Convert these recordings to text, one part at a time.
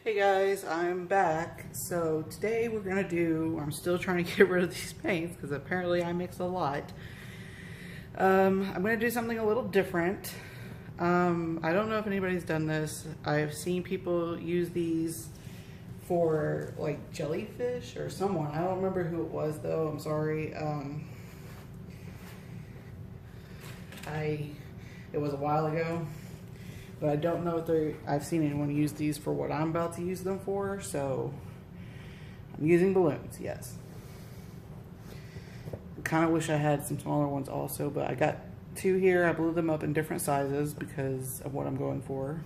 Hey guys, I'm back. So today I'm still trying to get rid of these paints because apparently I mix a lot. I'm gonna do something a little different. I don't know if anybody's done this. I've seen people use these for like jellyfish or someone. I don't remember who it was though, I'm sorry. It was a while ago. But I don't know if I've seen anyone use these for what I'm about to use them for, so I'm using balloons, yes. I kind of wish I had some smaller ones also, but I got two here. I blew them up in different sizes because of what I'm going for.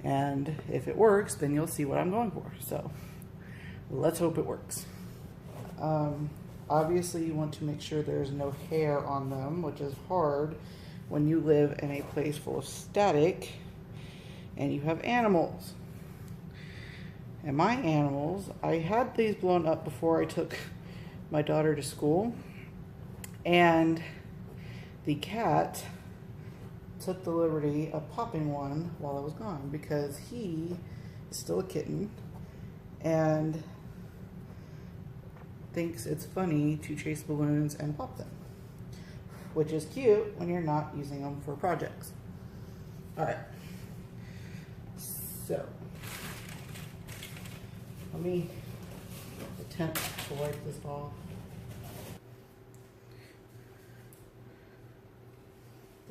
And if it works, then you'll see what I'm going for. So let's hope it works. Obviously, you want to make sure there's no hair on them, which is hard when you live in a place full of static and you have animals. And my animals, I had these blown up before I took my daughter to school, and the cat took the liberty of popping one while I was gone because he is still a kitten and thinks it's funny to chase balloons and pop them, which is cute when you're not using them for projects. All right, so let me attempt to wipe this off.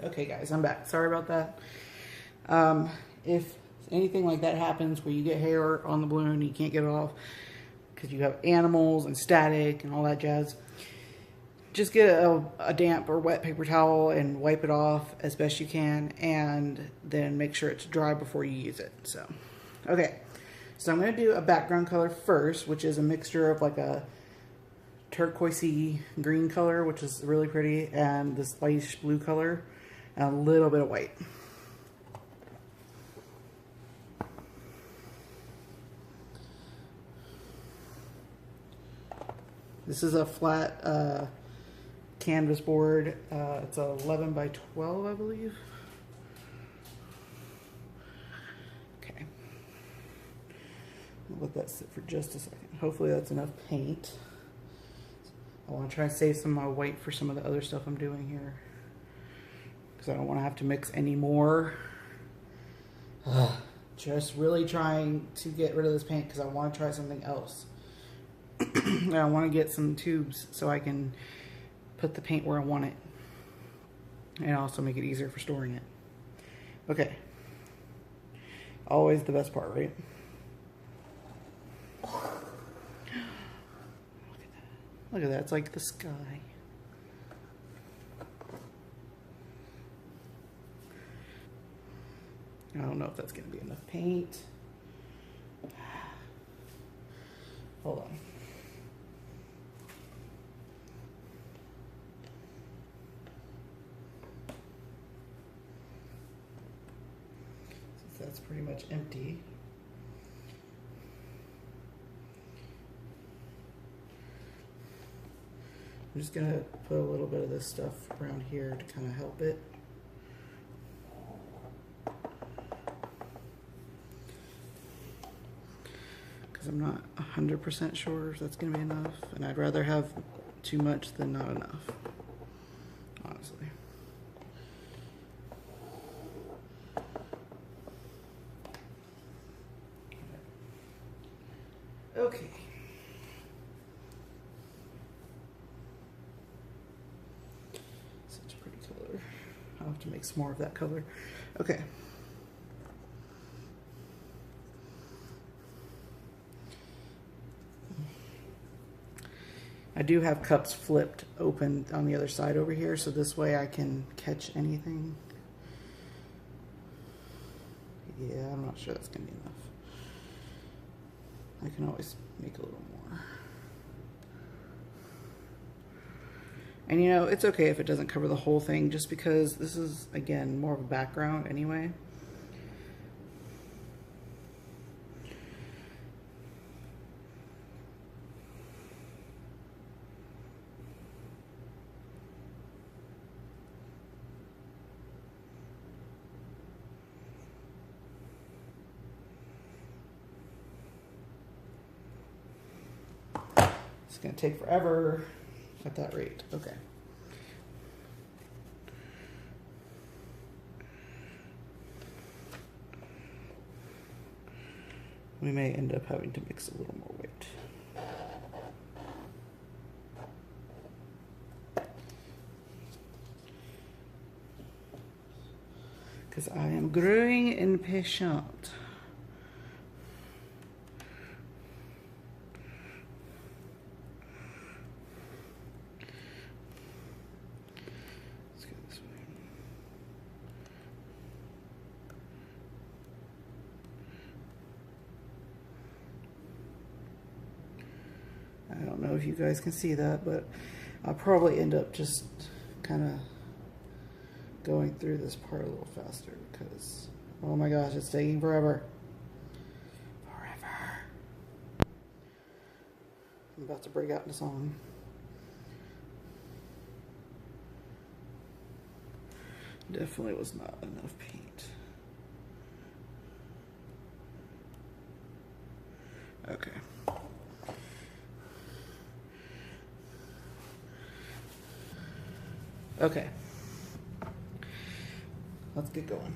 Okay guys, I'm back. Sorry about that. If anything like that happens where you get hair on the balloon and you can't get it off because you have animals and static and all that jazz, just get a damp or wet paper towel and wipe it off as best you can, and then make sure it's dry before you use it. So, okay. So I'm going to do a background color first, which is a mixture of like a turquoisey green color, which is really pretty, and this lightish blue color, and a little bit of white. This is a flat canvas board. It's 11 by 12, I believe. Okay. I'll let that sit for just a second. Hopefully that's enough paint. I want to try and save some of my white for some of the other stuff I'm doing here, because I don't want to have to mix any more. Just really trying to get rid of this paint because I want to try something else. I want to get some tubes so I can put the paint where I want it, and also make it easier for storing it. Okay. Always the best part, right? Look at that. It's like the sky. I don't know if that's going to be enough paint. Hold on. Since that's pretty much empty. I'm just going to put a little bit of this stuff around here to kind of help it. Because I'm not 100% sure if that's going to be enough, and I'd rather have too much than not enough, honestly. Okay. Such a pretty color. I'll have to make some more of that color. Okay. I do have cups flipped open on the other side over here, so this way I can catch anything. Yeah, I'm not sure that's going to be enough. I can always make a little more. And you know, it's okay if it doesn't cover the whole thing, just because this is, again, more of a background anyway. going to take forever at that rate. Okay. We may end up having to mix a little more weight. Because I am growing impatient. Let's go this way. I don't know if you guys can see that, but I'll probably end up just kind of going through this part a little faster because, oh my gosh, it's taking forever. Forever. I'm about to break out into song. Definitely was not enough paint. Okay. Okay. Let's get going.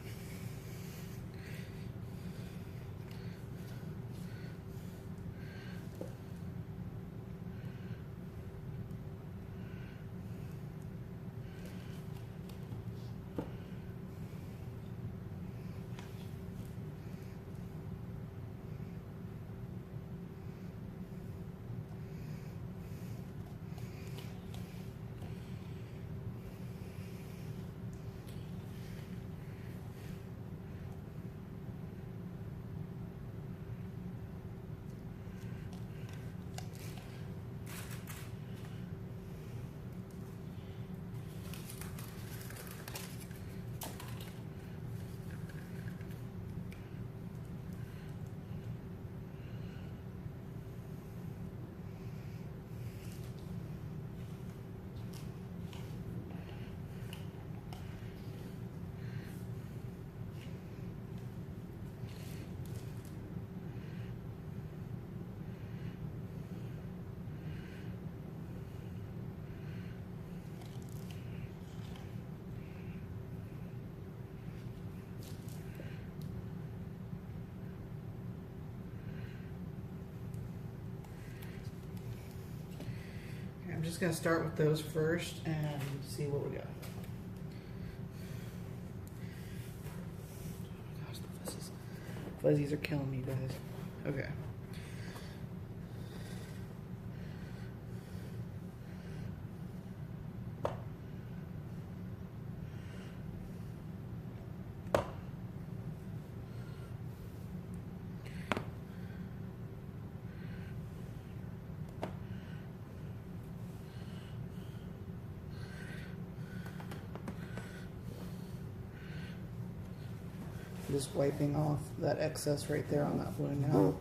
I'm just going to start with those first and see what we got. Oh gosh, the fuzzies. Fuzzies are killing me, guys. Okay. Just wiping off that excess right there on that balloon now.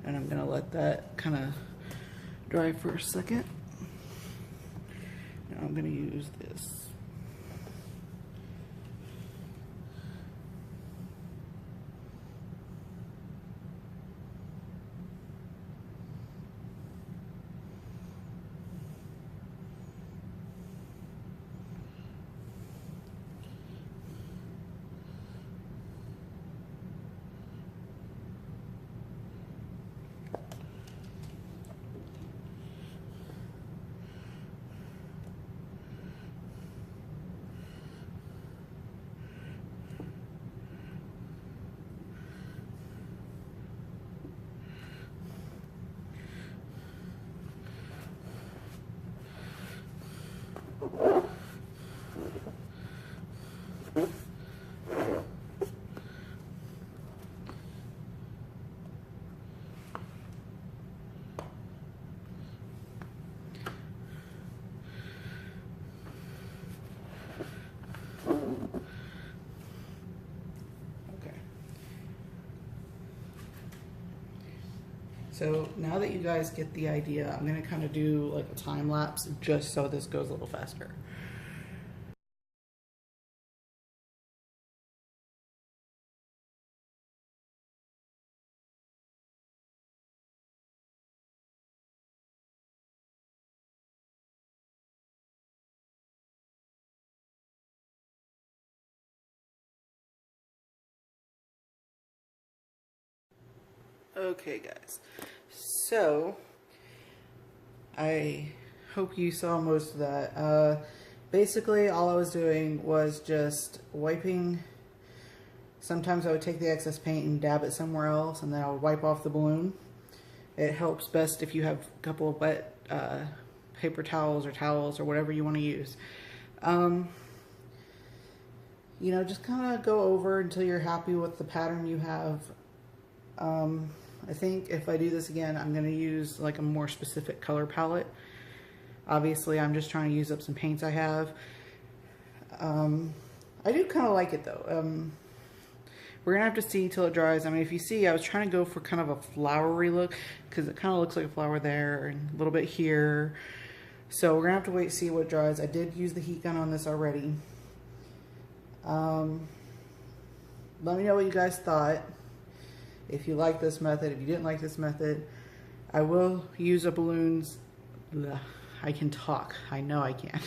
And I'm gonna let that kind of dry for a second. Now I'm gonna use this. So now that you guys get the idea, I'm gonna kind of do like a time lapse just so this goes a little faster. Okay guys, so I hope you saw most of that. Basically all I was doing was just wiping. Sometimes I would take the excess paint and dab it somewhere else, and then I would wipe off the balloon. It helps best if you have a couple of wet paper towels or whatever you want to use. You know, just kind of go over until you're happy with the pattern you have. I think if I do this again, I'm going to use like a more specific color palette. Obviously, I'm just trying to use up some paints I have. I do kind of like it though. We're going to have to see till it dries. I mean, if you see, I was trying to go for kind of a flowery look because it kind of looks like a flower there and a little bit here. So we're going to have to wait and see what dries. I did use the heat gun on this already. Let me know what you guys thought. If you like this method, if you didn't like this method, I will use a balloons. I can talk. I know I can.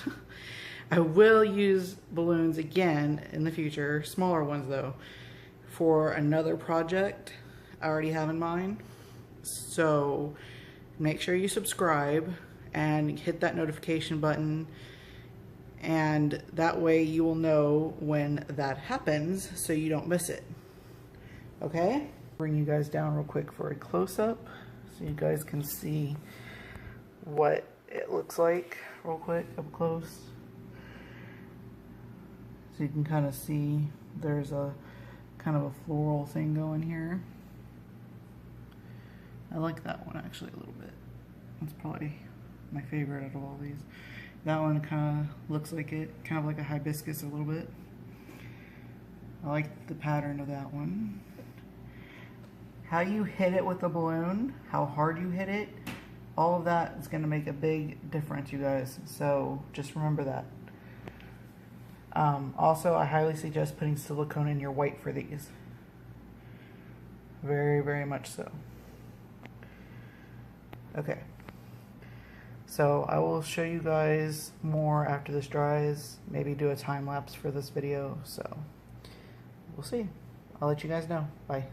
I will use balloons again in the future, smaller ones though, for another project I already have in mind. So make sure you subscribe and hit that notification button, and that way you will know when that happens so you don't miss it. Okay? Bring you guys down real quick for a close-up so you guys can see what it looks like real quick up close. So you can kind of see there's a kind of a floral thing going here. I like that one actually a little bit. That's probably my favorite out of all these. That one kind of looks like it, kind of like a hibiscus a little bit. I like the pattern of that one. How you hit it with the balloon, how hard you hit it, all of that is going to make a big difference, you guys. So just remember that. Also, I highly suggest putting silicone in your white for these. Very, very much so. Okay. So I will show you guys more after this dries. Maybe do a time lapse for this video. So we'll see. I'll let you guys know. Bye.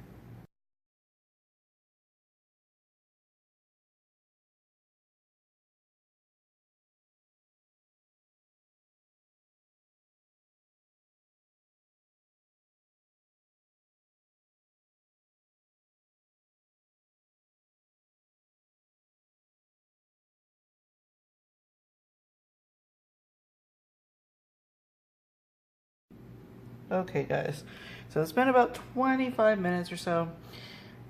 Okay guys, so it's been about 25 minutes or so,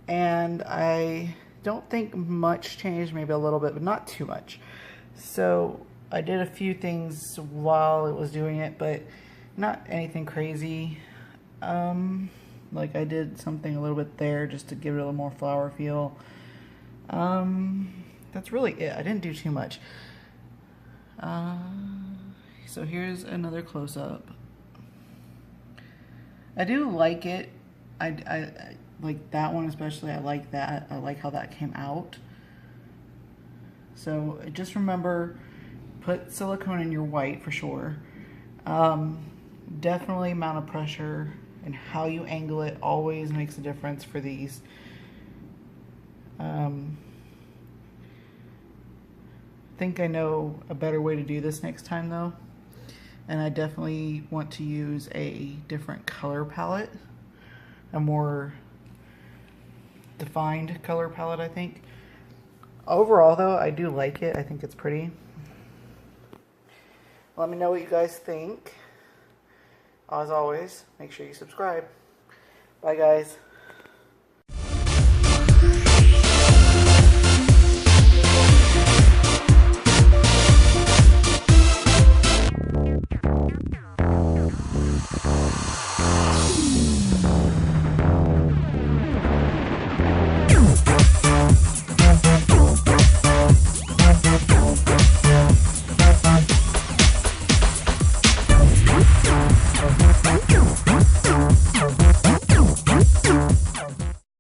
and I don't think much changed, maybe a little bit, but not too much. So I did a few things while it was doing it, but not anything crazy. Like I did something a little bit there just to give it a little more flower feel. That's really it. I didn't do too much. So here's another close-up. I do like it. I like that one especially. I like that. I like how that came out. So just remember, put silicone in your white for sure. Definitely amount of pressure and how you angle it always makes a difference for these. I think I know a better way to do this next time though. And I definitely want to use a different color palette, a more defined color palette, I think. Overall though, I do like it. I think it's pretty. Let me know what you guys think. As always, make sure you subscribe. Bye guys.